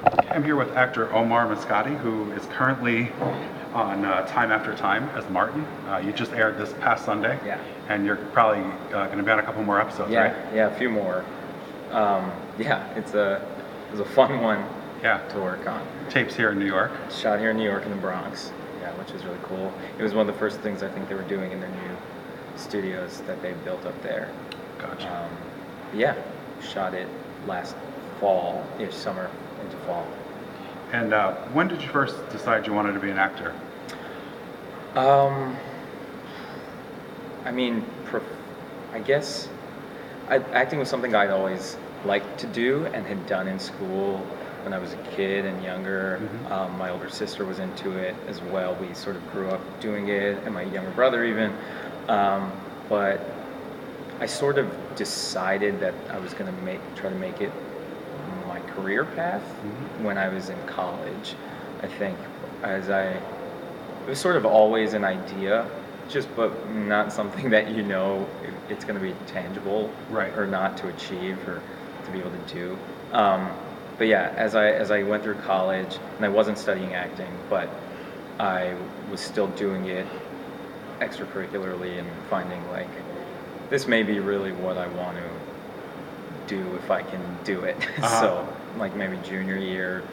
I'm here with actor Omar Maskati, who is currently on Time After Time as Martin. You just aired this past Sunday, Yeah. and you're probably going to be on a couple more episodes, Yeah, right? yeah, a few more. It was a fun one Yeah. to work on. Tapes here in New York. Shot here in New York in the Bronx, yeah, which was really cool. It was one of the first things I think they were doing in their new studios that they built up there. Gotcha. Yeah, shot it last fall-ish, summer into fall. And when did you first decide you wanted to be an actor? I mean, I guess acting was something I'd always liked to do and had done in school when I was a kid and younger. Mm-hmm. My older sister was into it as well. We sort of grew up doing it, and my younger brother even. But I sort of decided that I was going to try to make it my career path when I was in college. I think it was sort of always an idea, but not something that it's going to be tangible, Right. or not to achieve or to be able to do. But yeah, as I went through college, and I wasn't studying acting, but I was still doing it extracurricularly and finding like this may be really what I want to do if I can do it. So like maybe junior year,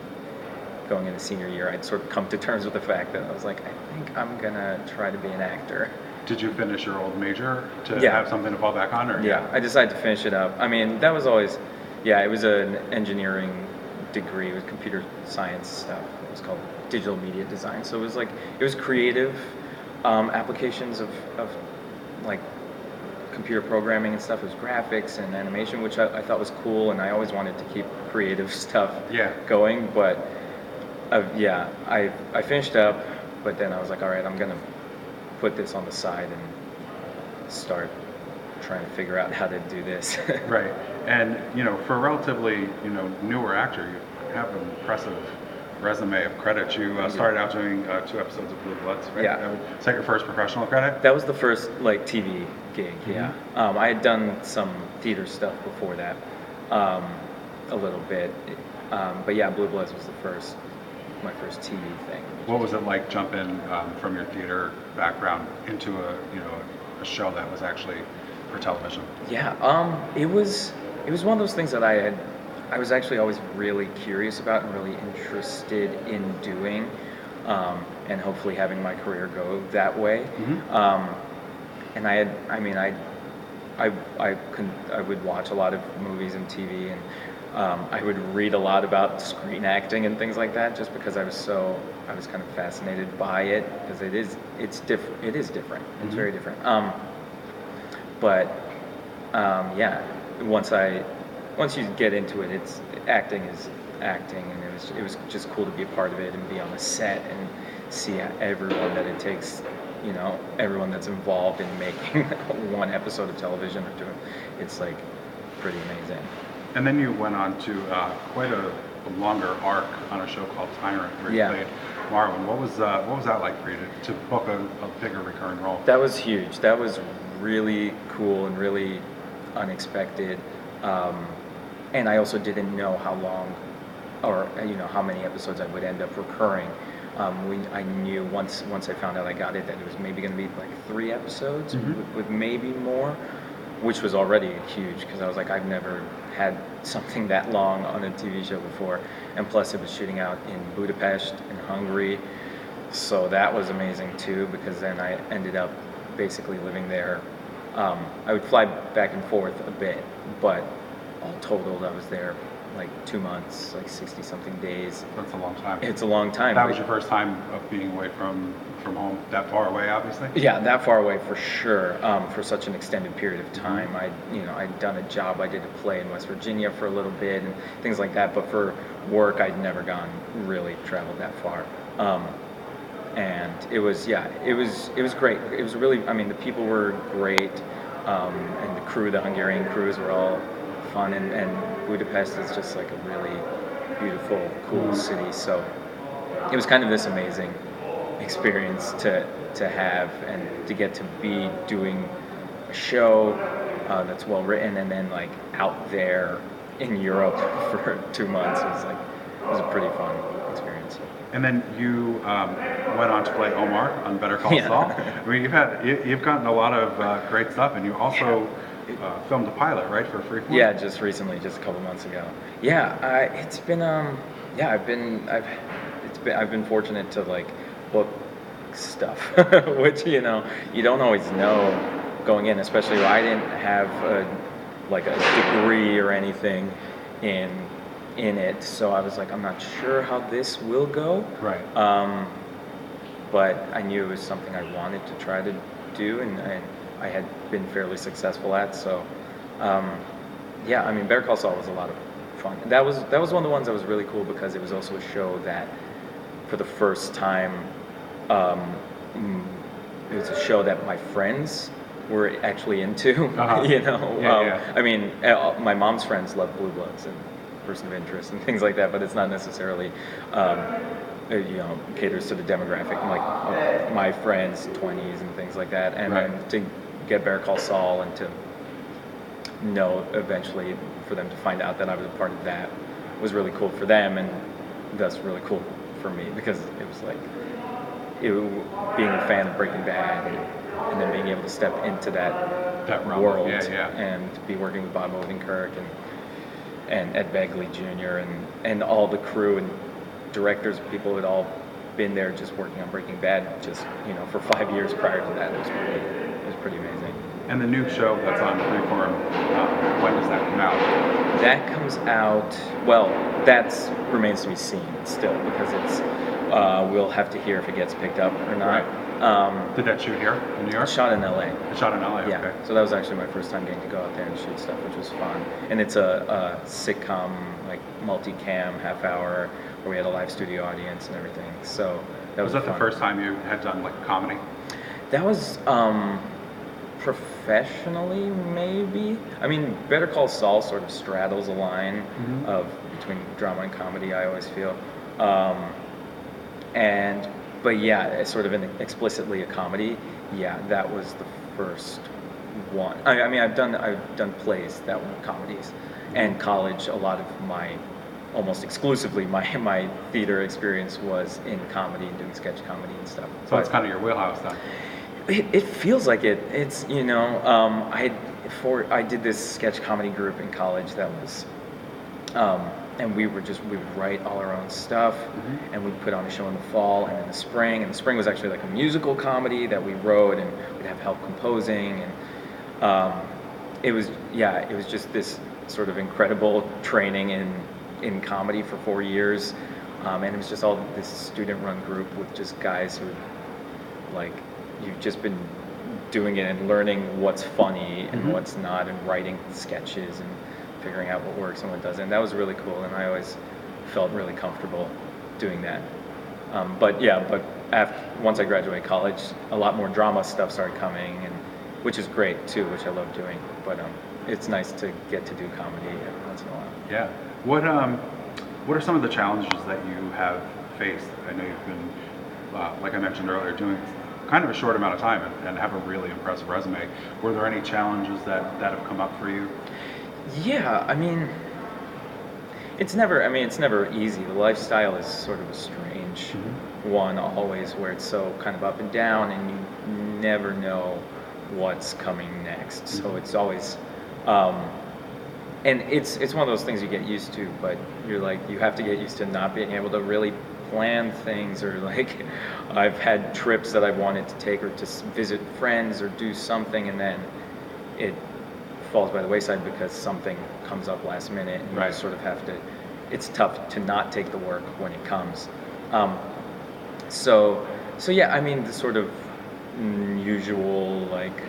going into senior year, I'd sort of come to terms with the fact that I was like, I think I'm gonna try to be an actor. Did you finish your old major to Yeah. have something to fall back on? Or Yeah, I decided to finish it up. I mean, that was always, it was an engineering degree. It was computer science stuff. It was called digital media design. So it was creative applications of like computer programming and stuff. It was graphics and animation, which I thought was cool, and I always wanted to keep creative stuff going. But I finished up, but then I was like, all right, I'm gonna put this on the side and start trying to figure out how to do this. Right. And for a relatively newer actor, you have an impressive resume of credits. You started out doing 2 episodes of Blue Bloods, right? Yeah. Is that your first professional credit? That was the first like TV gig. Yeah. I had done some theater stuff before that, a little bit, but yeah, Blue Bloods was my first TV thing. What was it like jumping from your theater background into a show that was actually for television? Yeah, it was one of those things that I was actually always really curious about and really interested in doing, and hopefully having my career go that way. And I would watch a lot of movies and TV, and I would read a lot about screen acting and things like that, just because I was kind of fascinated by it, because it's different. It is different. It's very different. Once you get into it, acting is acting, and it was just cool to be a part of it and be on the set and see everyone that it takes, everyone that's involved in making one episode of television or doing. It's like pretty amazing. And then you went on to quite a longer arc on a show called Tyrant, where you played Marlon. What was that like for you to book a bigger recurring role? That was huge. That was really cool and really unexpected. And I also didn't know how long, or how many episodes I would end up recurring. I knew once I found out I got it, that it was maybe going to be like 3 episodes with maybe more, which was already huge, because I was like, I've never had something that long on a TV show before, and plus it was shooting out in Budapest in Hungary, so that was amazing too, because then I ended up basically living there. I would fly back and forth a bit, but all totaled I was there like 2 months, like 60-something days. That's a long time. It's a long time. That was your first time of being away from home, that far away, obviously? Yeah, that far away for sure, for such an extended period of time. I'd done a job, I did a play in West Virginia for a little bit and things like that, but for work I'd never traveled that far. And it was great. It was really, the people were great, and the Hungarian crews were all fun, and Budapest is just like a really beautiful, cool city. So it was kind of this amazing experience to have, and to get to be doing a show that's well written, and then like out there in Europe for 2 months was like was a pretty fun experience. And then you went on to play Omar on Better Call Yeah. Saul. I mean, you've gotten a lot of great stuff, and you also filmed a pilot, right, for Freeform? Yeah, just recently, just a couple months ago. Yeah, it's been I've been fortunate to like book stuff, which you don't always know going in, especially I didn't have like a degree or anything in it, so I was like, I'm not sure how this will go. Right. But I knew it was something I wanted to try to do, and I had been fairly successful at. So, yeah, I mean, Better Call Saul was a lot of fun. That was one of the ones that was really cool because it was also a show that, for the first time, it was a show that my friends were actually into. Uh-huh. Yeah. I mean, my mom's friends love Blue Bloods and Person of Interest and things like that, but it's not necessarily, caters to the demographic like my friends' 20s and things like that. And Right. then to get Better Call Saul and to know eventually for them to find out that I was a part of that was really cool for them, and that's really cool for me because it was like being a fan of Breaking Bad and then being able to step into that realm. world Yeah. and be working with Bob Odenkirk and Ed Begley Jr. and all the crew and directors, people who had all been there just working on Breaking Bad just for 5 years prior to that. It was pretty amazing. And the new show that's on Freeform, when does that come out? That comes out, well, that remains to be seen still because it's we'll have to hear if it gets picked up or not. Right. Did that shoot here in New York? Shot in LA. Shot in LA. Yeah. Okay. So that was actually my first time getting to go out there and shoot stuff, which was fun. And it's a sitcom, like multicam, half hour, where we had a live studio audience and everything. So that was that fun. the first time you had done like comedy? That was professionally, maybe. I mean, Better Call Saul sort of straddles a line of between drama and comedy, I always feel. But yeah, it's sort of explicitly a comedy. Yeah, that was the first one. I mean, I've done plays that were comedies, and college. A lot of almost exclusively my theater experience was in comedy and doing sketch comedy and stuff. So it's kind of your wheelhouse then. It feels like it. It's I did this sketch comedy group in college that was, and we would write all our own stuff, and we'd put on a show in the fall and in the spring. And the spring was actually like a musical comedy that we wrote, and we'd have help composing, and it was just this sort of incredible training in comedy for 4 years, and it was just all this student-run group with just guys who like. You've just been doing it and learning what's funny and what's not, and writing sketches and figuring out what works and what doesn't. And that was really cool, and I always felt really comfortable doing that. But once I graduated college, a lot more drama stuff started coming, and which is great too, which I love doing. But it's nice to get to do comedy every once in a while. Yeah. What are some of the challenges that you have faced? I know you've been, like I mentioned earlier, doing kind of a short amount of time and have a really impressive resume. Were there any challenges that have come up for you? Yeah, I mean, it's never easy. The lifestyle is sort of a strange one always, where it's so kind of up and down, and you never know what's coming next. So it's always, and it's one of those things you get used to, but you have to get used to not being able to really plan things, or like I've had trips that I wanted to take or to visit friends or do something, and then it falls by the wayside because something comes up last minute, and you just sort of have to. It's tough to not take the work when it comes. So yeah, I mean, the sort of usual like,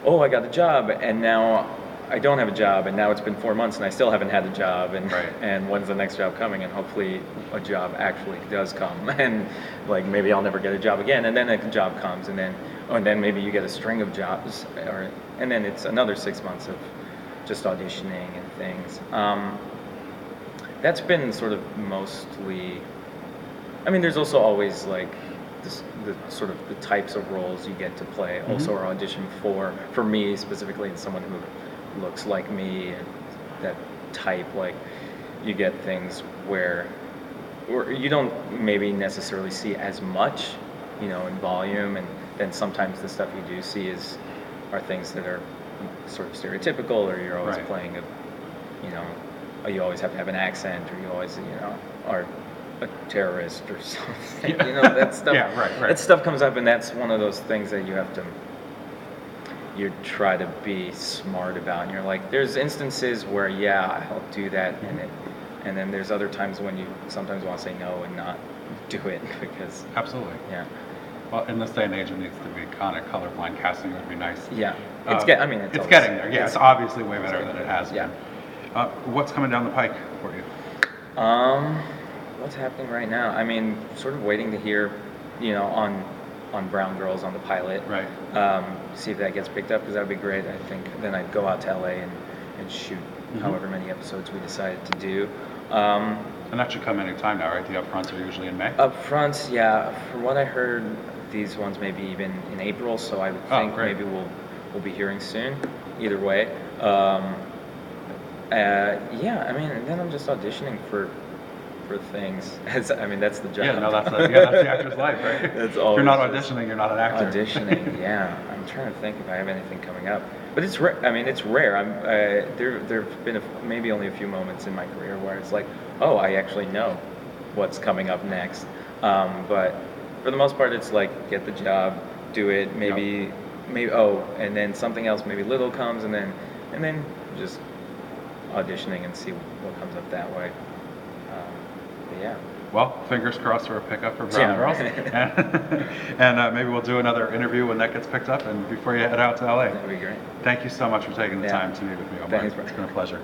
oh, I got a job, and now I don't have a job, and now it's been 4 months and I still haven't had a job, and when's the next job coming? And hopefully a job actually does come, and like maybe I'll never get a job again, and then a job comes, and then maybe you get a string of jobs, and then it's another 6 months of just auditioning and things. That's been sort of mostly. I mean, there's also always like the sort of the types of roles you get to play also are auditioned for me specifically, and someone who looks like me, and that type, like you get things where or you don't maybe necessarily see as much, in volume, and then sometimes the stuff you do see are things that are sort of stereotypical, or you're always Right. playing or you always have to have an accent, or you always, are a terrorist or something. Yeah. That stuff. Yeah, right. That stuff comes up, and that's one of those things that you try to be smart about. And you're like, there's instances where, yeah, I'll do that, and then there's other times when you sometimes want to say no and not do it because, Absolutely. yeah. Well, in this day and age, it needs to be kind of colorblind casting. It would be nice. Yeah, It's always- getting there. Yeah, it's obviously way better than it has Yeah. been. What's coming down the pike for you? What's happening right now? I mean, sort of waiting to hear, on Brown Girls, on the pilot. Right. See if that gets picked up, because that would be great. I think then I'd go out to LA and shoot however many episodes we decided to do. And that should come any time now, right? The upfronts are usually in May. Up front, yeah. From what I heard, these ones maybe even in April, so I would think great. maybe we'll be hearing soon. Either way, yeah. I mean, and then I'm just auditioning for things. That's the job. Yeah, no, that's the actor's life, right? That's If you're not always just auditioning, you're not an actor. Auditioning, yeah. I'm trying to think if I have anything coming up, but it's rare. I mean, it's rare. There've been maybe only a few moments in my career where it's like, oh, I actually know what's coming up next. But for the most part, it's like, get the job, do it, maybe, and then something else, maybe little comes, and then just auditioning and see what comes up that way. But yeah. Well, fingers crossed for a pickup for Brown Yeah. Girls. And maybe we'll do another interview when that gets picked up and before you head out to LA. That'd be great. Thank you so much for taking the Yeah. time to meet with me, Omar. Thanks, It's been a pleasure.